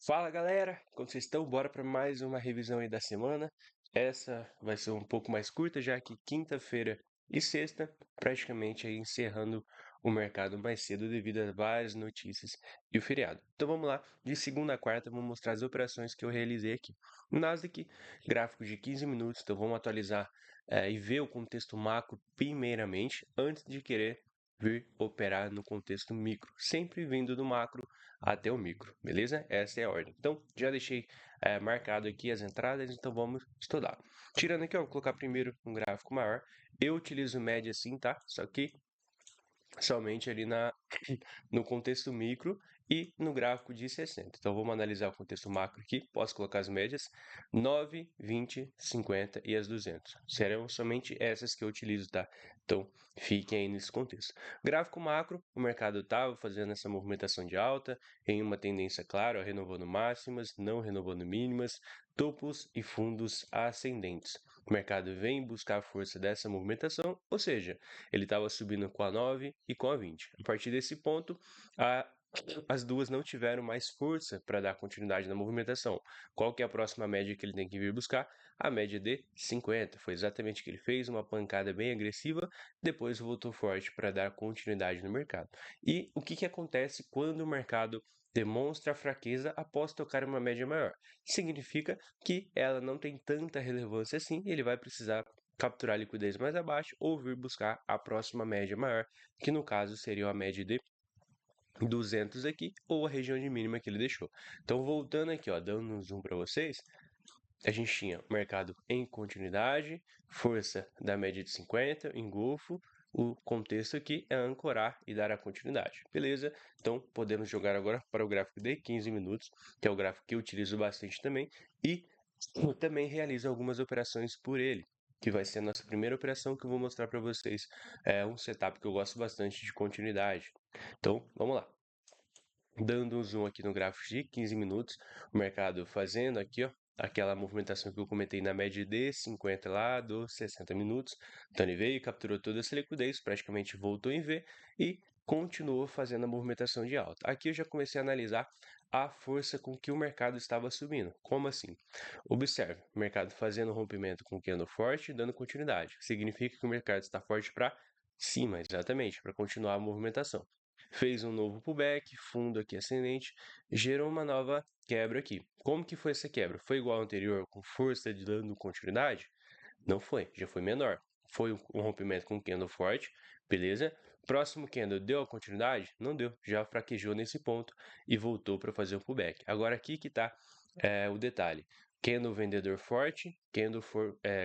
Fala galera, como vocês estão? Bora para mais uma revisão aí da semana. Essa vai ser um pouco mais curta, já que quinta-feira e sexta, praticamente aí encerrando o mercado mais cedo devido a várias notícias e o feriado. Então vamos lá, de segunda a quarta, vou mostrar as operações que eu realizei aqui. O Nasdaq, gráfico de 15 minutos, então vamos atualizar e ver o contexto macro primeiramente, antes de querer vir operar no contexto micro, sempre vindo do macro até o micro, beleza? Essa é a ordem. Então, já deixei marcado aqui as entradas, então vamos estudar. Tirando aqui, ó, vou colocar primeiro um gráfico maior. Eu utilizo média sim, tá? Só que somente ali no contexto micro e no gráfico de 60. Então vamos analisar o contexto macro aqui, posso colocar as médias 9, 20, 50 e as 200. Serão somente essas que eu utilizo, tá? Então fiquem aí nesse contexto. Gráfico macro, o mercado estava fazendo essa movimentação de alta em uma tendência clara, renovando máximas, não renovando mínimas, topos e fundos ascendentes. O mercado vem buscar a força dessa movimentação, ou seja, ele estava subindo com a 9 e com a 20. A partir desse ponto, a, as duas não tiveram mais força para dar continuidade na movimentação. Qual que é a próxima média que ele tem que vir buscar? A média de 50. Foi exatamente o que ele fez, uma pancada bem agressiva, depois voltou forte para dar continuidade no mercado. E o que acontece quando o mercado demonstra fraqueza após tocar uma média maior? Significa que ela não tem tanta relevância assim e ele vai precisar capturar liquidez mais abaixo ou vir buscar a próxima média maior, que no caso seria a média de 200 aqui ou a região de mínima que ele deixou. Então, voltando aqui, ó, dando um zoom para vocês, a gente tinha o mercado em continuidade, força da média de 50, engolfo, o contexto aqui é ancorar e dar a continuidade, beleza? Então, podemos jogar agora para o gráfico de 15 minutos, que é o gráfico que eu utilizo bastante também, e eu também realizo algumas operações por ele, que vai ser a nossa primeira operação que eu vou mostrar para vocês. É um setup que eu gosto bastante de continuidade. Então, vamos lá. Dando um zoom aqui no gráfico de 15 minutos, o mercado fazendo aqui, ó, aquela movimentação que eu comentei na média de 50 lá dos 60 minutos. Então ele veio, capturou toda essa liquidez, praticamente voltou em V e continuou fazendo a movimentação de alta. Aqui eu já comecei a analisar a força com que o mercado estava subindo. Como assim? Observe, o mercado fazendo rompimento com candle forte, dando continuidade. Significa que o mercado está forte para cima, exatamente, para continuar a movimentação. Fez um novo pullback, fundo aqui ascendente, gerou uma nova quebra aqui. Como que foi essa quebra? Foi igual ao anterior, com força de dando continuidade? Não foi, já foi menor. Foi um rompimento com candle forte, beleza? Próximo candle deu a continuidade? Não deu, já fraquejou nesse ponto e voltou para fazer o pullback. Agora aqui que está o detalhe. Candle vendedor forte, candle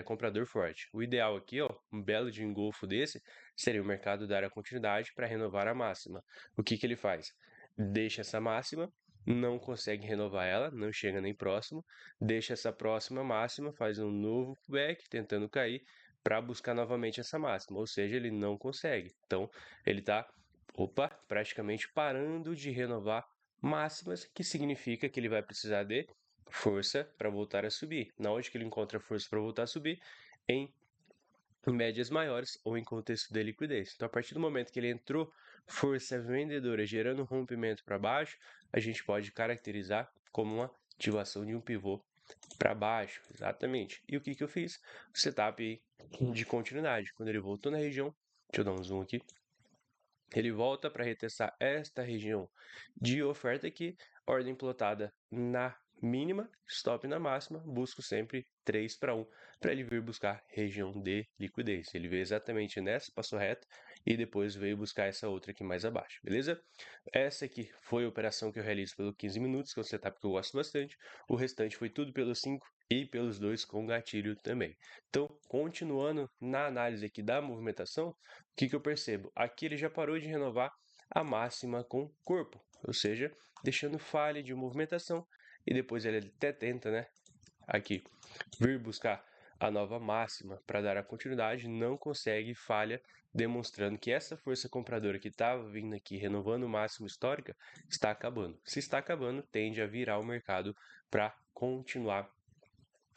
comprador forte. O ideal aqui, ó, um belo de engolfo desse, seria o mercado dar a continuidade para renovar a máxima. O que ele faz? Deixa essa máxima, não consegue renovar ela, não chega nem próximo, deixa essa próxima máxima, faz um novo pullback, tentando cair para buscar novamente essa máxima, ou seja, ele não consegue. Então, ele está, praticamente parando de renovar máximas, que significa que ele vai precisar de força para voltar a subir. Na onde que ele encontra força para voltar a subir? Em médias maiores ou em contexto de liquidez. Então, a partir do momento que ele entrou força vendedora gerando um rompimento para baixo, a gente pode caracterizar como uma ativação de um pivô para baixo, exatamente. E o que eu fiz? O setup de continuidade. Quando ele voltou na região, deixa eu dar um zoom aqui, ele volta para retestar esta região de oferta aqui, ordem plotada na mínima, stop na máxima, busco sempre 3 para 1 para ele vir buscar região de liquidez. Ele veio exatamente nessa, passou reto e depois veio buscar essa outra aqui mais abaixo, beleza? Essa aqui foi a operação que eu realizo pelo 15 minutos, que é um setup que eu gosto bastante. O restante foi tudo pelos 5 e pelos 2 com gatilho também. Então, continuando na análise aqui da movimentação, o que eu percebo? Aqui ele já parou de renovar a máxima com corpo, ou seja, deixando falha de movimentação e depois ele até tenta, né, aqui vir buscar a nova máxima para dar a continuidade, não consegue, falha, demonstrando que essa força compradora que estava vindo aqui renovando o máximo histórica está acabando. Se está acabando, tende a virar o mercado para continuar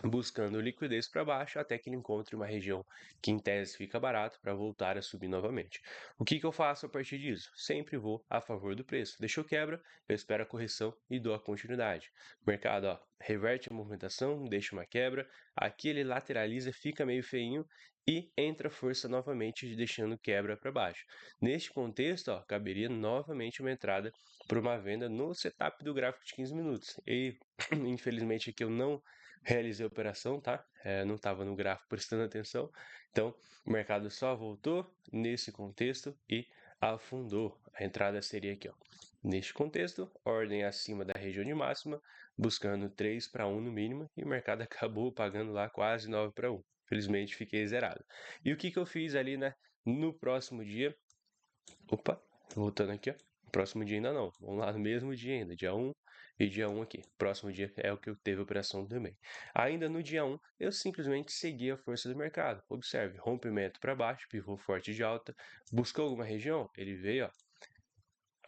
buscando liquidez para baixo até que ele encontre uma região que em tese fica barato para voltar a subir novamente. O que eu faço a partir disso? Sempre vou a favor do preço. Deixou quebra, eu espero a correção e dou a continuidade. O mercado, ó, reverte a movimentação, deixa uma quebra, aqui ele lateraliza, fica meio feinho e entra força novamente, deixando quebra para baixo. Neste contexto, ó, caberia novamente uma entrada para uma venda no setup do gráfico de 15 minutos. E infelizmente aqui eu não realizei a operação, tá? Não estava no gráfico prestando atenção. Então, o mercado só voltou nesse contexto e afundou. A entrada seria aqui, ó. Neste contexto, ordem acima da região de máxima, buscando 3 para 1 no mínimo, e o mercado acabou pagando lá quase 9 para 1. Felizmente, fiquei zerado. E o que eu fiz ali, né? No próximo dia, opa, voltando aqui, ó. Próximo dia ainda não. Vamos lá no mesmo dia ainda, dia 1 e dia 1 aqui. Próximo dia é o que eu teve operação também. Ainda no dia 1, eu simplesmente segui a força do mercado. Observe, rompimento para baixo, pivô forte de alta. Buscou alguma região? Ele veio, ó.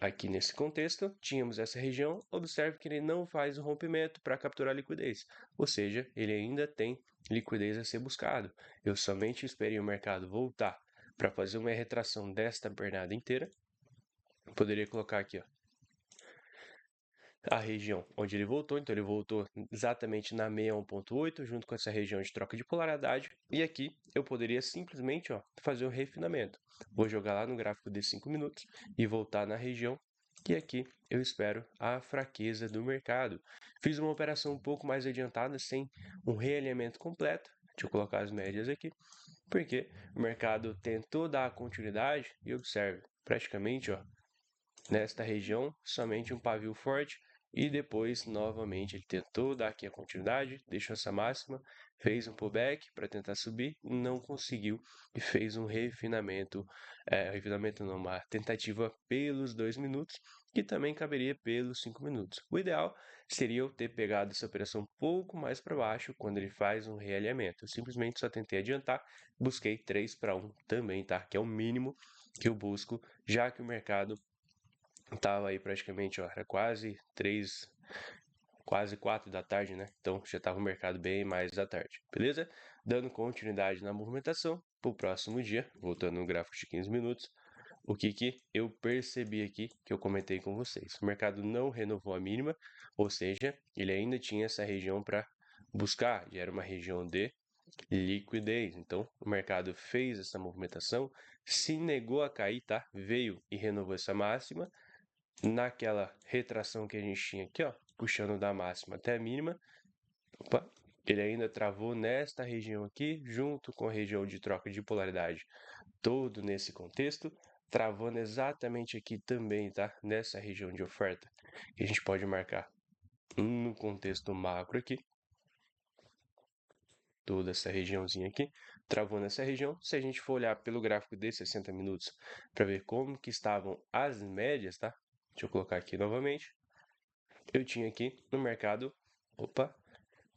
Aqui nesse contexto, tínhamos essa região. Observe que ele não faz o rompimento para capturar liquidez. Ou seja, ele ainda tem liquidez a ser buscado. Eu somente esperei o mercado voltar para fazer uma retração desta pernada inteira. Poderia colocar aqui, ó, a região onde ele voltou. Então, ele voltou exatamente na 61.8, junto com essa região de troca de polaridade. E aqui eu poderia simplesmente, ó, fazer um refinamento. Vou jogar lá no gráfico de 5 minutos e voltar na região. E aqui eu espero a fraqueza do mercado. Fiz uma operação um pouco mais adiantada, sem um realinhamento completo. Deixa eu colocar as médias aqui. Porque o mercado tentou dar a continuidade e observe, praticamente, ó, nesta região, somente um pavio forte e depois, novamente, ele tentou dar aqui a continuidade, deixou essa máxima, fez um pullback para tentar subir, não conseguiu e fez um refinamento, refinamento não, uma tentativa pelos 2 minutos, que também caberia pelos 5 minutos. O ideal seria eu ter pegado essa operação um pouco mais para baixo quando ele faz um realinhamento. Eu simplesmente só tentei adiantar, busquei 3 para 1 também, tá? Que é o mínimo que eu busco, já que o mercado estava aí praticamente, ó, era quase 4 da tarde, né? Então já estava o mercado bem mais da tarde, beleza? Dando continuidade na movimentação para o próximo dia, voltando no gráfico de 15 minutos, o que eu percebi aqui, que eu comentei com vocês. O mercado não renovou a mínima, ou seja, ele ainda tinha essa região para buscar, e era uma região de liquidez. Então, o mercado fez essa movimentação, se negou a cair, tá? Veio e renovou essa máxima, naquela retração que a gente tinha aqui, ó, puxando da máxima até a mínima, opa, ele ainda travou nesta região aqui, junto com a região de troca de polaridade, todo nesse contexto, travando exatamente aqui também, tá? Nessa região de oferta, que a gente pode marcar no contexto macro aqui, toda essa regiãozinha aqui, travou nessa região. Se a gente for olhar pelo gráfico de 60 minutos para ver como que estavam as médias, tá? Deixa eu colocar aqui novamente. Eu tinha aqui no mercado, opa,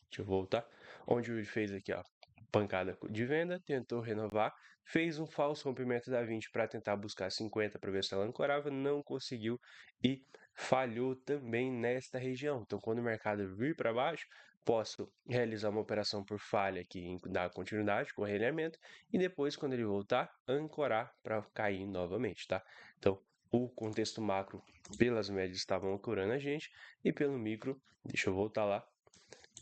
deixa eu voltar, onde ele fez aqui, ó, pancada de venda, tentou renovar, fez um falso rompimento da 20 para tentar buscar 50 para ver se ela ancorava, não conseguiu e falhou também nesta região. Então, quando o mercado vir para baixo, posso realizar uma operação por falha aqui, dar continuidade com o realinhamento e depois, quando ele voltar, ancorar para cair novamente, tá? Então, o contexto macro pelas médias estavam ancorando a gente e pelo micro, deixa eu voltar lá,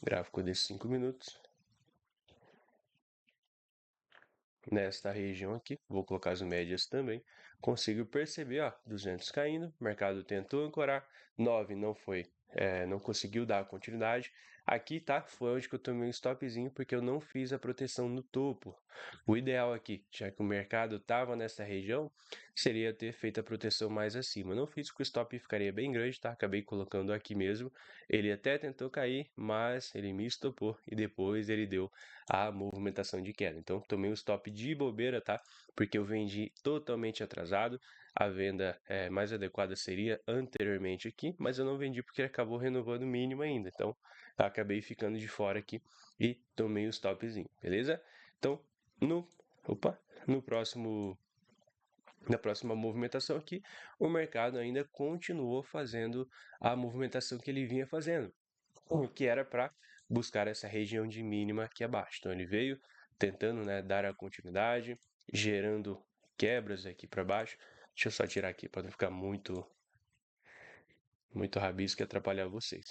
gráfico de 5 minutos. Nesta região aqui, vou colocar as médias também, consigo perceber, ó, 200 caindo, o mercado tentou ancorar, 9 não foi, não conseguiu dar a continuidade. Aqui, tá, foi onde que eu tomei um stopzinho, porque eu não fiz a proteção no topo. O ideal aqui, já que o mercado estava nessa região, seria ter feito a proteção mais acima. Não fiz porque o stop ficaria bem grande, tá? Acabei colocando aqui mesmo. Ele até tentou cair, mas ele me estopou e depois ele deu a movimentação de queda. Então, tomei um stop de bobeira, tá? Porque eu vendi totalmente atrasado. A venda mais adequada seria anteriormente aqui, mas eu não vendi porque ele acabou renovando o mínimo ainda. Então, acabei ficando de fora aqui e tomei o stopzinho, beleza? Então, no, opa, no próximo na próxima movimentação aqui, o mercado ainda continuou fazendo a movimentação que ele vinha fazendo. que era para buscar essa região de mínima aqui abaixo. Então ele veio tentando, né, dar a continuidade, gerando quebras aqui para baixo. Deixa eu só tirar aqui para não ficar muito rabisco e atrapalhar vocês.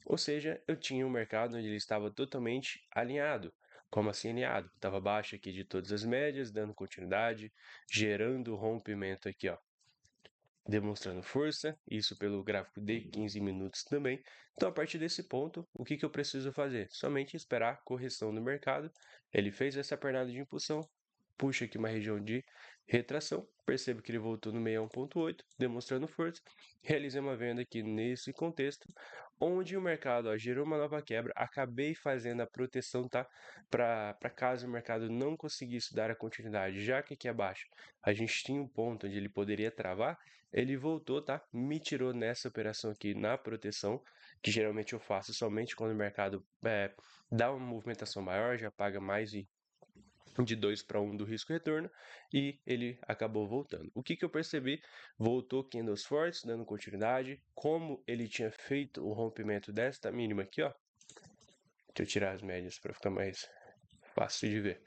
Ou seja, eu tinha um mercado onde ele estava totalmente alinhado. Como assim alinhado? Estava abaixo aqui de todas as médias, dando continuidade, gerando rompimento aqui, ó, demonstrando força, isso pelo gráfico de 15 minutos também. Então, a partir desse ponto, o que eu preciso fazer? Somente esperar correção no mercado. Ele fez essa pernada de impulsão, puxa aqui uma região de retração, percebo que ele voltou no 61.8, demonstrando força, realizei uma venda aqui nesse contexto, onde o mercado gerou uma nova quebra, acabei fazendo a proteção, tá? Para caso o mercado não conseguisse dar a continuidade, já que aqui abaixo a gente tinha um ponto onde ele poderia travar, ele voltou, tá? Me tirou nessa operação aqui na proteção, que geralmente eu faço somente quando o mercado dá uma movimentação maior, já paga mais de 2 para 1 do risco retorno, e ele acabou voltando. O que eu percebi? Voltou candles fortes, dando continuidade, como ele tinha feito o rompimento desta mínima aqui, ó. Deixa eu tirar as médias para ficar mais fácil de ver.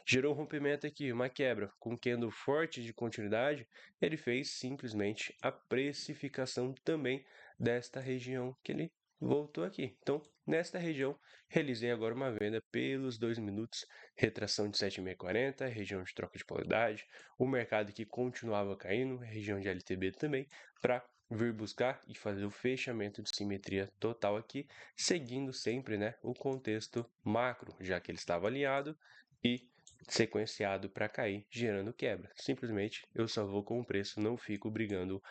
Gerou um rompimento aqui, uma quebra, com candle forte de continuidade, ele fez simplesmente a precificação também desta região que ele voltou aqui. Então, nesta região, realizei agora uma venda pelos 2 minutos, retração de 7,640, região de troca de polaridade, o mercado que continuava caindo, região de LTB também, para vir buscar e fazer o fechamento de simetria total aqui, seguindo sempre, né, o contexto macro, já que ele estava alinhado e sequenciado para cair, gerando quebra. Simplesmente eu só vou com o preço, não fico brigando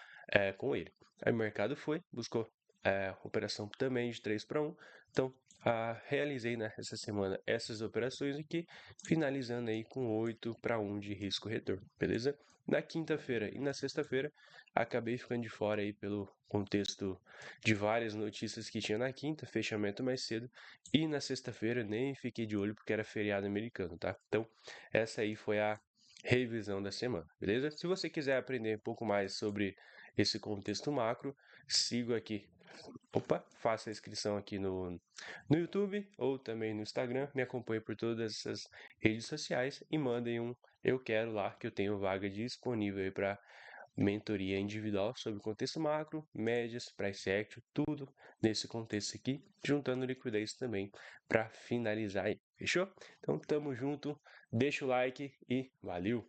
com ele. Aí o mercado foi, buscou operação também de 3 para 1, então realizei, né, essa semana essas operações aqui, finalizando aí com 8 para 1 de risco retorno, beleza? Na quinta-feira e na sexta-feira acabei ficando de fora aí pelo contexto de várias notícias que tinha na quinta, fechamento mais cedo, e na sexta-feira nem fiquei de olho porque era feriado americano, tá? Então, essa aí foi a revisão da semana, beleza? Se você quiser aprender um pouco mais sobre esse contexto macro, sigo aqui. Faça a inscrição aqui no YouTube ou também no Instagram, me acompanhe por todas essas redes sociais e mandem um eu quero lá, que eu tenho vaga disponível aí para mentoria individual sobre contexto macro, médias, price action, tudo nesse contexto aqui, juntando liquidez também para finalizar aí, fechou? Então tamo junto, deixa o like e valeu!